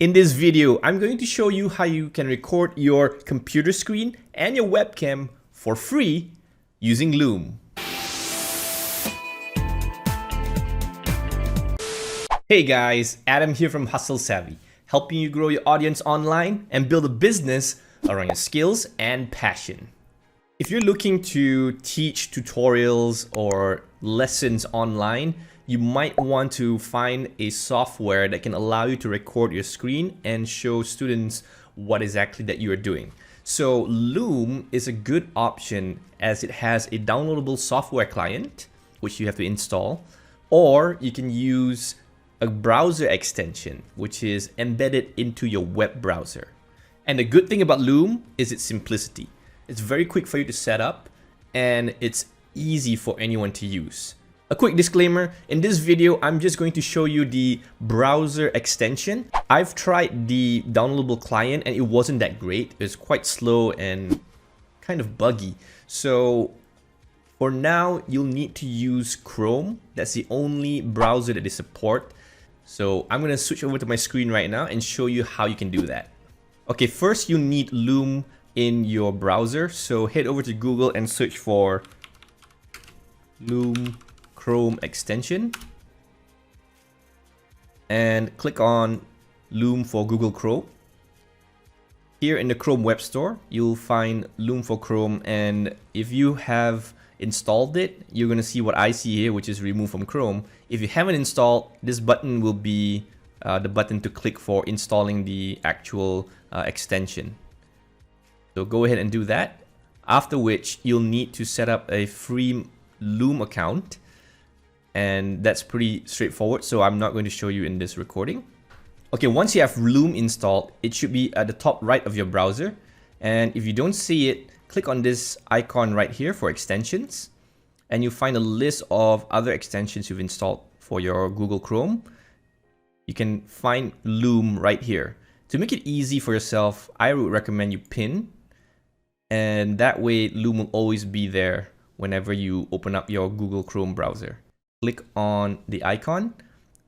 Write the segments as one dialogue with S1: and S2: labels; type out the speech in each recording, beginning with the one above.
S1: In this video, I'm going to show you how you can record your computer screen and your webcam for free using Loom. Hey guys, Adam here from Hustle Savvy, helping you grow your audience online and build a business around your skills and passion. If you're looking to teach tutorials or lessons online, you might want to find a software that can allow you to record your screen and show students what exactly that you are doing. So Loom is a good option as it has a downloadable software client, which you have to install, or you can use a browser extension, which is embedded into your web browser. And the good thing about Loom is its simplicity. It's very quick for you to set up and it's easy for anyone to use. A quick disclaimer, in this video, I'm just going to show you the browser extension. I've tried the downloadable client and it wasn't that great. It's quite slow and kind of buggy. So for now, you'll need to use Chrome. That's the only browser that they support. So I'm gonna switch over to my screen right now and show you how you can do that. Okay, first you need Loom in your browser. So head over to Google and search for Loom Chrome extension and click on Loom for Google Chrome. Here in the Chrome Web Store, you'll find Loom for Chrome, and if you have installed it, you're going to see what I see here, which is remove from Chrome. If you haven't installed, this button will be the button to click for installing the actual extension. So go ahead and do that, after which you'll need to set up a free Loom account. And that's pretty straightforward, so I'm not going to show you in this recording. Okay, once you have Loom installed, it should be at the top right of your browser. And if you don't see it, click on this icon right here for extensions. And you'll find a list of other extensions you've installed for your Google Chrome. You can find Loom right here. To make it easy for yourself, I would recommend you pin. And that way, Loom will always be there whenever you open up your Google Chrome browser. Click on the icon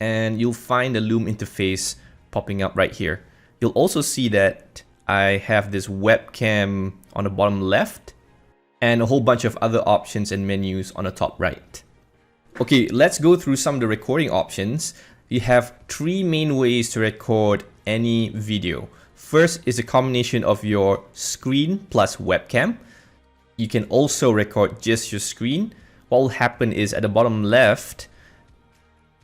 S1: and you'll find the Loom interface popping up right here. You'll also see that I have this webcam on the bottom left and a whole bunch of other options and menus on the top right. Okay, let's go through some of the recording options. You have three main ways to record any video. First is a combination of your screen plus webcam. You can also record just your screen. What will happen is at the bottom left,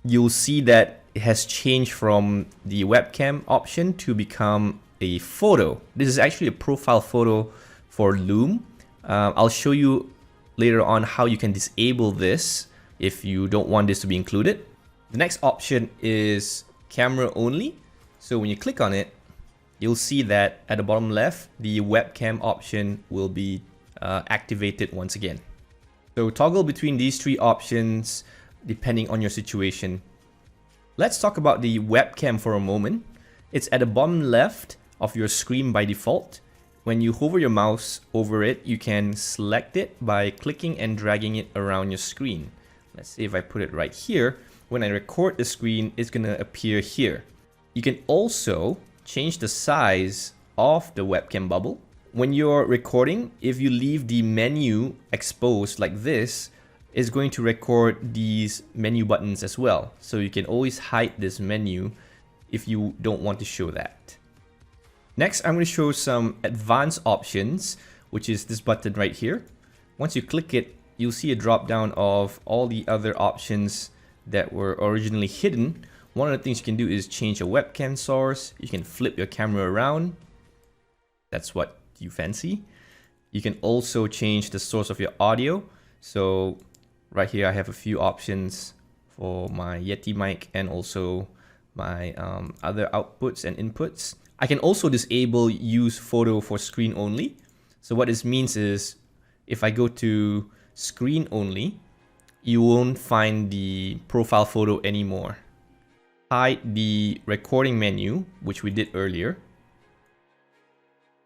S1: you'll see that it has changed from the webcam option to become a photo. This is actually a profile photo for Loom. I'll show you later on how you can disable this if you don't want this to be included. The next option is camera only. So when you click on it, you'll see that at the bottom left, the webcam option will be activated once again. So toggle between these three options depending on your situation. Let's talk about the webcam for a moment. It's at the bottom left of your screen by default. When you hover your mouse over it, you can select it by clicking and dragging it around your screen. Let's see if I put it right here. When I record the screen, it's going to appear here. You can also change the size of the webcam bubble. When you're recording, if you leave the menu exposed like this, it's going to record these menu buttons as well. So you can always hide this menu if you don't want to show that. Next, I'm going to show some advanced options, which is this button right here. Once you click it, you'll see a drop down of all the other options that were originally hidden. One of the things you can do is change your webcam source. You can flip your camera around. That's what you fancy. You can also change the source of your audio. So right here I have a few options for my Yeti mic and also my other outputs and inputs. I can also disable use photo for screen only. So what this means is if I go to screen only, you won't find the profile photo anymore. Hide the recording menu, which we did earlier,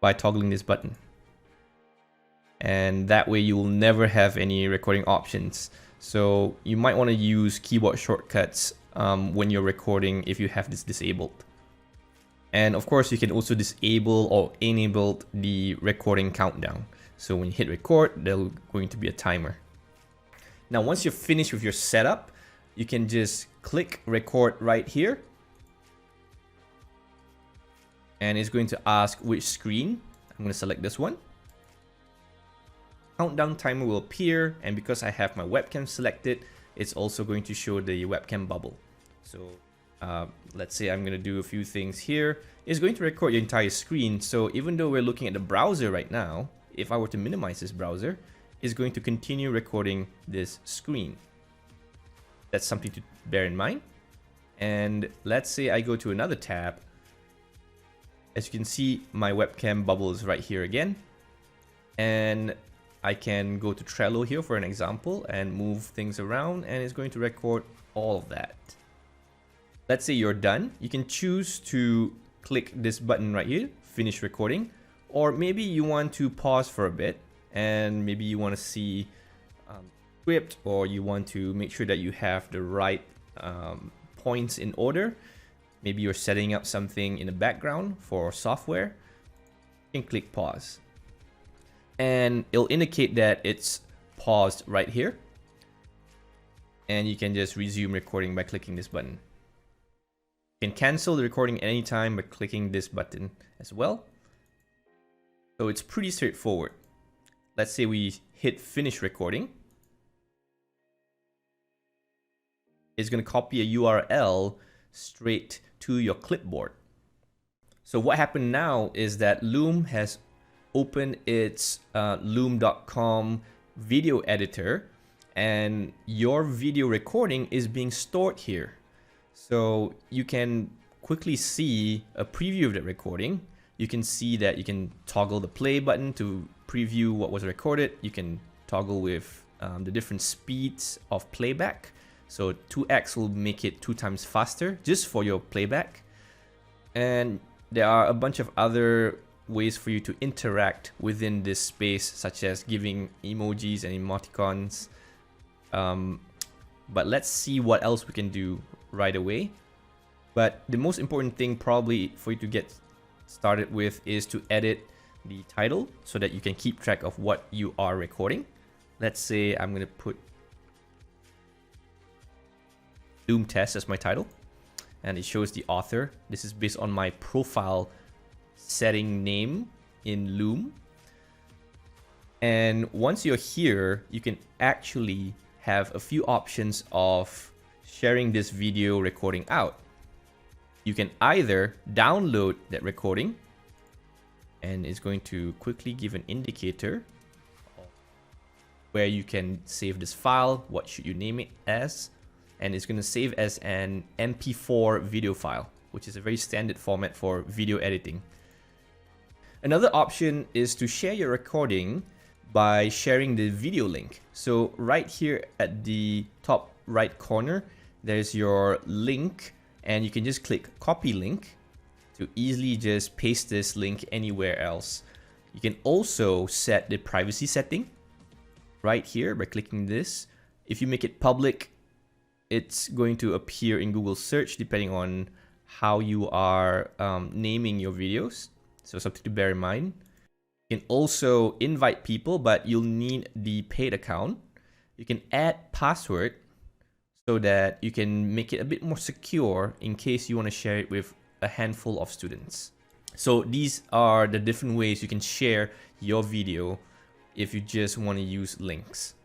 S1: by toggling this button. And that way you will never have any recording options. So you might want to use keyboard shortcuts when you're recording if you have this disabled. And of course, you can also disable or enable the recording countdown. So when you hit record, there's going to be a timer. Now, once you're finished with your setup, you can just click record right here. And it's going to ask which screen. I'm going to select this one. Countdown timer will appear, and because I have my webcam selected, it's also going to show the webcam bubble. So let's say I'm going to do a few things here. It's going to record your entire screen. So even though we're looking at the browser right now, if I were to minimize this browser, it's going to continue recording this screen. That's something to bear in mind. And let's say I go to another tab. As you can see, my webcam bubble is right here again. And I can go to Trello here for an example and move things around, and it's going to record all of that. Let's say you're done. You can choose to click this button right here, finish recording, or maybe you want to pause for a bit and maybe you want to see script, or you want to make sure that you have the right points in order. Maybe you're setting up something in the background for software. You can click pause. And it'll indicate that it's paused right here. And you can just resume recording by clicking this button. You can cancel the recording anytime by clicking this button as well. So it's pretty straightforward. Let's say we hit finish recording. It's going to copy a URL straight to your clipboard. So what happened now is that Loom has open its loom.com video editor, and your video recording is being stored here. So you can quickly see a preview of that recording. You can see that you can toggle the play button to preview what was recorded. You can toggle with the different speeds of playback. So 2x will make it 2 times faster just for your playback. And there are a bunch of other ways for you to interact within this space, such as giving emojis and emoticons. But let's see what else we can do right away. But the most important thing probably for you to get started with is to edit the title so that you can keep track of what you are recording. Let's say I'm going to put Loom Test as my title, and it shows the author. This is based on my profile setting name in Loom. And once you're here, you can actually have a few options of sharing this video recording out. You can either download that recording, and it's going to quickly give an indicator where you can save this file, what should you name it as, and it's going to save as an MP4 video file, which is a very standard format for video editing. Another option is to share your recording by sharing the video link. So right here at the top right corner, there's your link, and you can just click copy link to easily just paste this link anywhere else. You can also set the privacy setting right here by clicking this. If you make it public, it's going to appear in Google search depending on how you are naming your videos. So something to bear in mind. You can also invite people, but you'll need the paid account. You can add password so that you can make it a bit more secure in case you want to share it with a handful of students. So these are the different ways you can share your video if you just want to use links.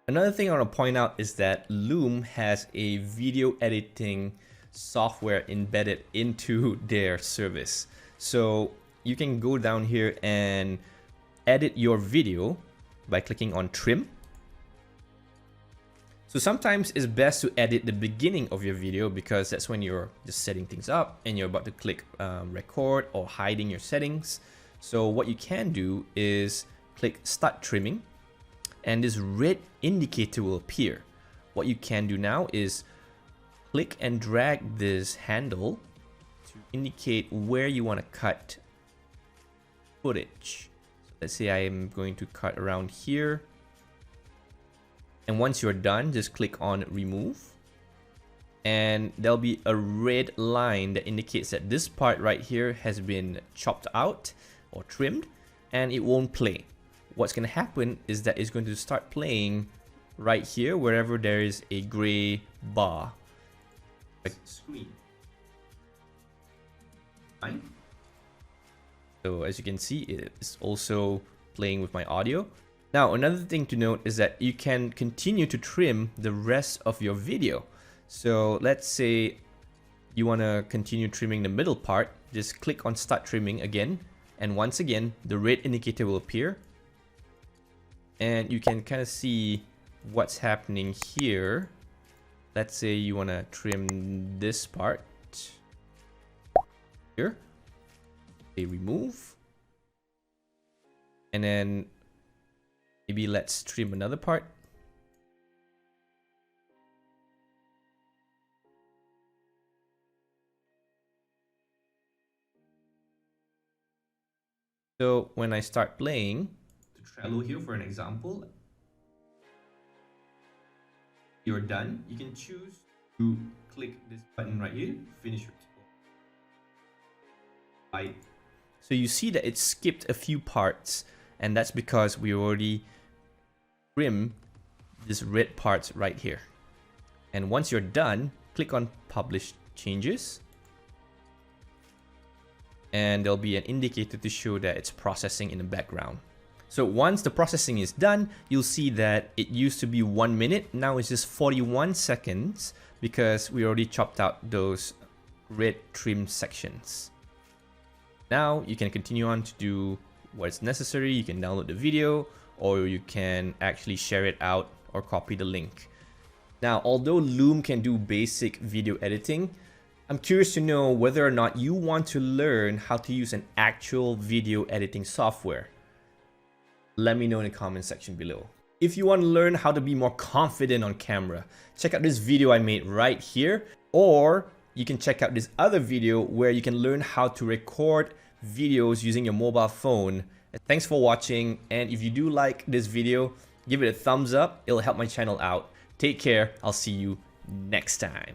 S1: Another thing I want to point out is that Loom has a video editing software embedded into their service. So you can go down here and edit your video by clicking on trim. So sometimes it's best to edit the beginning of your video because that's when you're just setting things up and you're about to click record or hiding your settings. So what you can do is click start trimming, and this red indicator will appear. What you can do now is click and drag this handle to indicate where you want to cut footage. So let's say I am going to cut around here. And once you're done, just click on remove. and there'll be a red line that indicates that this part right here has been chopped out or trimmed, and it won't play. What's going to happen is that it's going to start playing right here wherever there is a gray bar. Screen. Fine. So as you can see, it's also playing with my audio. Now, another thing to note is that you can continue to trim the rest of your video. So let's say you want to continue trimming the middle part, just click on start trimming again. And once again, the red indicator will appear. And you can kind of see what's happening here. Let's say you want to trim this part here. Say remove. And then maybe let's trim another part. So when I start playing, to Trello here for an example, you're done. You can choose to click this button right here, finish your right. So you see that it skipped a few parts, and that's because we already trimmed this red parts right here. And once you're done, click on publish changes. And there'll be an indicator to show that it's processing in the background. So once the processing is done, you'll see that it used to be 1 minute. Now it's just 41 seconds because we already chopped out those red trim sections. Now you can continue on to do what's necessary. You can download the video, or you can actually share it out or copy the link. Now, although Loom can do basic video editing, I'm curious to know whether or not you want to learn how to use an actual video editing software. Let me know in the comment section below. If you want to learn how to be more confident on camera, check out this video I made right here, or you can check out this other video where you can learn how to record videos using your mobile phone. Thanks for watching, and if you do like this video, give it a thumbs up. It'll help my channel out. Take care. I'll see you next time.